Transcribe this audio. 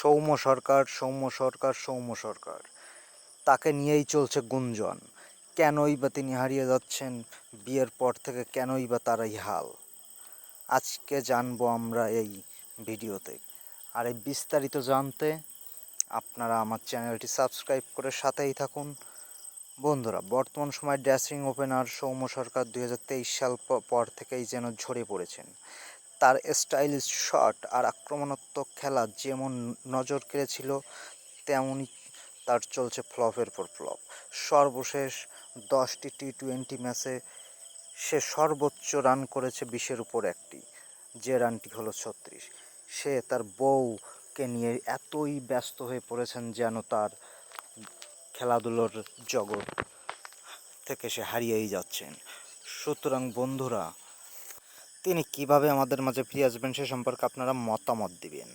সৌম্য সরকার তাকে নিয়েই চলছে গুঞ্জন। কেনই বা তিনি হারিয়ে যাচ্ছেন, বিয়ের পর থেকে কেনই বা তার এই হাল, আজকে জানবো আমরা এই ভিডিওতে। আর এই বিস্তারিত জানতে আপনারা আমার চ্যানেলটি সাবস্ক্রাইব করে সাথেই থাকুন। বন্ধুরা, বর্তমান সময় ড্যাশিং ওপেনার সৌম্য সরকার 2023 সাল পর থেকেই যেন ঝরে পড়েছেন। তার স্টাইলিশ শট আর আক্রমণাত্মক খেলা যেমন নজর কেড়েছিল, তেমনই তার চলছে ফ্লপের পর ফ্লপ। সর্বশেষ 10টি টি-20 ম্যাচে সে সর্বোচ্চ রান করেছে 20-এর উপর একটি, যে রানটি হলো 36। সে তার বউকে নিয়ে এতই ব্যস্ত হয়ে পড়েছেন যেন তার খেলাধুলোর জগৎ থেকে সে হারিয়েই যাচ্ছেন। সুতরাং বন্ধুরা, তিনি কিভাবে আমাদের মাঝে ফিরে আসবেন সে সম্পর্কে আপনারা মতামত দিবেন।